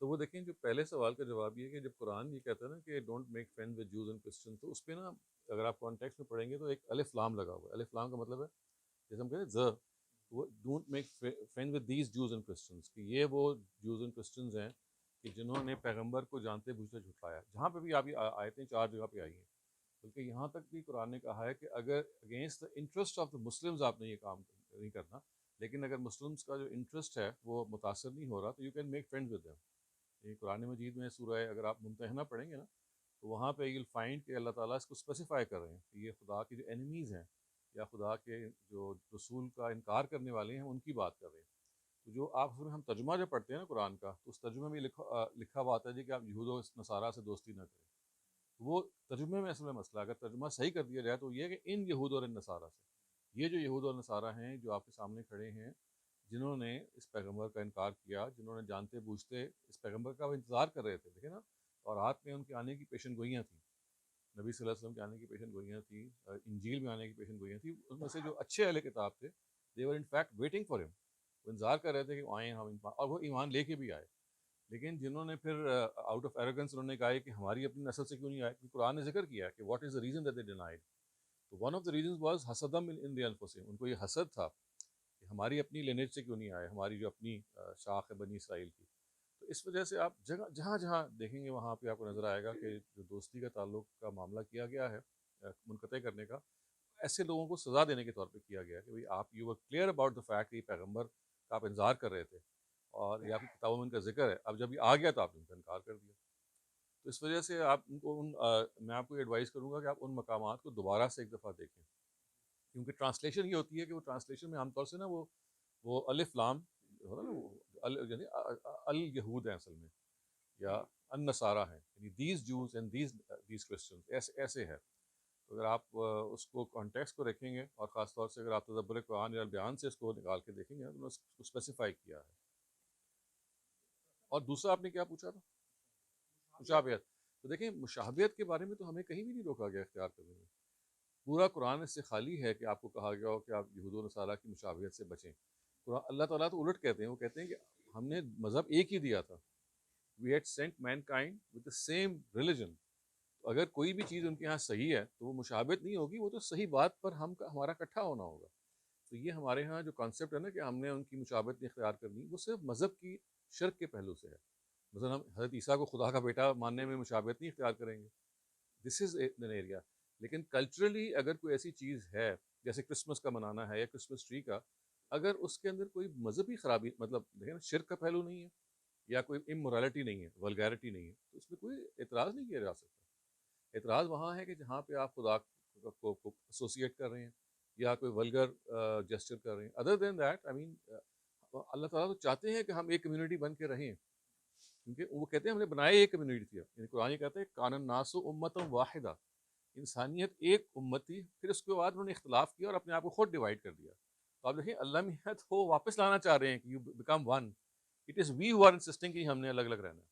تو وہ دیکھیں جو پہلے سوال کا جواب یہ ہے کہ جب قرآن یہ کہتا ہے نا کہ don't make friend with Jews and Christian, تو اس پہ نا اگر آپ کانٹیکس میں پڑھیں گے تو ایک الف لام لگا ہوا ہے. الف لام کا مطلب ہے جیسے ہم کہتے ہیں وہ don't make friend with these Jews and Christians, کہ یہ وہ جوز اینڈ کرسچنز ہیں کہ جنہوں نے پیغمبر کو جانتے بوجھتے جھٹلایا. جہاں پہ بھی آپ یہ آیتیں 4 جگہ پہ آئی ہیں، بلکہ یہاں تک بھی قرآن نے کہا ہے کہ اگر against the interest of the Muslims آپ نے یہ کام نہیں کرنا، لیکن اگر مسلمس کا جو انٹرسٹ ہے وہ متاثر نہیں ہو رہا تو you can make friend with them. یہ قرآن مجید میں سورہ اگر آپ ممتحنہ پڑھیں گے نا تو وہاں پہ یو ول فائنڈ کہ اللہ تعالیٰ اس کو اسپیسیفائی کر رہے ہیں کہ یہ خدا کی جو انیمیز ہیں یا خدا کے جو رسول کا انکار کرنے والے ہیں ان کی بات کر رہے ہیں. تو جو آپ اس میں ہم ترجمہ جب پڑھتے ہیں نا قرآن کا تو اس ترجمے میں لکھا ہوا آتا ہے جی کہ آپ یہود و نصارہ سے دوستی نہ کریں. وہ ترجمے میں اصل میں مسئلہ اگر ترجمہ صحیح کر دیا جائے تو یہ ہے کہ ان یہود اور ان نصارہ سے، یہ جو یہود اور نصارہ ہیں جو آپ کے سامنے کھڑے ہیں جنہوں نے اس پیغمبر کا انکار کیا، جنہوں نے جانتے بوجھتے اس پیغمبر کا وہ انتظار کر رہے تھے. دیکھیں نا، اور رات میں ان کے آنے کی پیشن گوئیاں تھیں، نبی صلی اللہ علیہ وسلم کے آنے کی پیشن گوئیاں تھیں، انجیل میں آنے کی پیشن گوئیاں تھیں. ان میں سے جو اچھے اہل کتاب تھے they were in fact waiting for him، وہ انتظار کر رہے تھے کہ وہ آئیں ہم اور وہ ایمان لے کے بھی آئے. لیکن جنہوں نے پھر آؤٹ آف ایروگنس انہوں نے کہا کہ ہماری اپنی نسل سے کیوں نہیں آئے، کیونکہ قرآن نے ذکر کیا کہ what is the reason that they denied. تو one of the reasons was حسدم ان دی انفسہم، ان کو یہ حسد تھا کہ ہماری اپنی لینیج سے کیوں نہیں آئے، ہماری جو اپنی شاخ ہے بنی اسرائیل کی. تو اس وجہ سے آپ جہاں جہاں دیکھیں گے وہاں پہ آپ کو نظر آئے گا کہ جو دوستی کا تعلق کا معاملہ کیا گیا ہے منقطع کرنے کا، ایسے لوگوں کو سزا دینے کے طور پہ کیا گیا کہ بھئی آپ you were clear about the fact کہ یہ پیغمبر کا آپ انتظار کر رہے تھے اور یہ آپ کی کتابوں میں ان کا ذکر ہے، اب جب یہ آ گیا تو آپ نے ان کا انکار کر دیا. تو اس وجہ سے آپ ان کو میں آپ کو ایڈوائز کروں گا کہ آپ ان مقامات کو دوبارہ سے ایک دفعہ دیکھیں، کیونکہ ٹرانسلیشن یہ ہوتی ہے کہ وہ ٹرانسلیشن میں عام طور سے نا وہ الف لام ہوتا ہے نا، وہ یعنی الیہود ہیں اصل میں یا النصارہ ہیں، یعنی these Jews and these Christians ایسے ہے. تو اگر آپ اس کو کانٹیکس کو دیکھیں گے اور خاص طور سے اگر آپ تدبر قرآن یا بیان سے اس کو نکال کے دیکھیں گے تو انہوں نے اس کو اسپیسیفائی کیا ہے. اور دوسرا آپ نے کیا پوچھا تھا؟ مشابہت. تو دیکھیں مشابہت کے بارے میں تو ہمیں کہیں بھی نہیں روکا گیا اختیار کرنے میں. پورا قرآن اس سے خالی ہے کہ آپ کو کہا گیا ہو کہ آپ یہود و نصارہ کی مشابہت سے بچیں. اللہ تعالیٰ تو الٹ کہتے ہیں، وہ کہتے ہیں کہ ہم نے مذہب ایک ہی دیا تھا، we had sent mankind with the same religion. تو اگر کوئی بھی چیز ان کے ہاں صحیح ہے تو وہ مشابہت نہیں ہوگی، وہ تو صحیح بات پر ہمارا اکٹھا ہونا ہوگا. تو یہ ہمارے ہاں جو کانسیپٹ ہے نا کہ ہم نے ان کی مشابہت نہیں اختیار کرنی، وہ صرف مذہب کی شرک کے پہلو سے ہے. مثلا ہم حضرت عیسیٰ کو خدا کا بیٹا ماننے میں مشابہت نہیں اختیار کریں گے، دس از این ایریا. لیکن کلچرلی اگر کوئی ایسی چیز ہے جیسے کرسمس کا منانا ہے یا کرسمس ٹری کا، اگر اس کے اندر کوئی مذہبی خرابی، مطلب دیکھیں نا شرک کا پہلو نہیں ہے یا کوئی امورالٹی نہیں ہے، ولگیرٹی نہیں ہے، تو اس میں کوئی اعتراض نہیں کیا جا سکتا. اعتراض وہاں ہے کہ جہاں پہ آپ خدا کو ایسوسیٹ کر رہے ہیں یا کوئی ولگر جسچر کر رہے ہیں. ادر دین دیٹ آئی مین اللہ تعالیٰ تو چاہتے ہیں کہ ہم ایک کمیونٹی بن کے رہیں، کیونکہ وہ کہتے ہیں ہم نے بنایا ایک کمیونٹی تھی. یعنی قرآن یہ کہتے ہیں کان الناس امۃ واحدہ، انسانیت ایک امت تھی، پھر اس کے بعد انہوں نے اختلاف کیا اور اپنے آپ کو خود ڈیوائڈ کر دیا. تو آپ دیکھیں اللہ میاں تو واپس لانا چاہ رہے ہیں کہ you become one. It is we who are insisting کہ ہم نے الگ الگ رہنا ہے.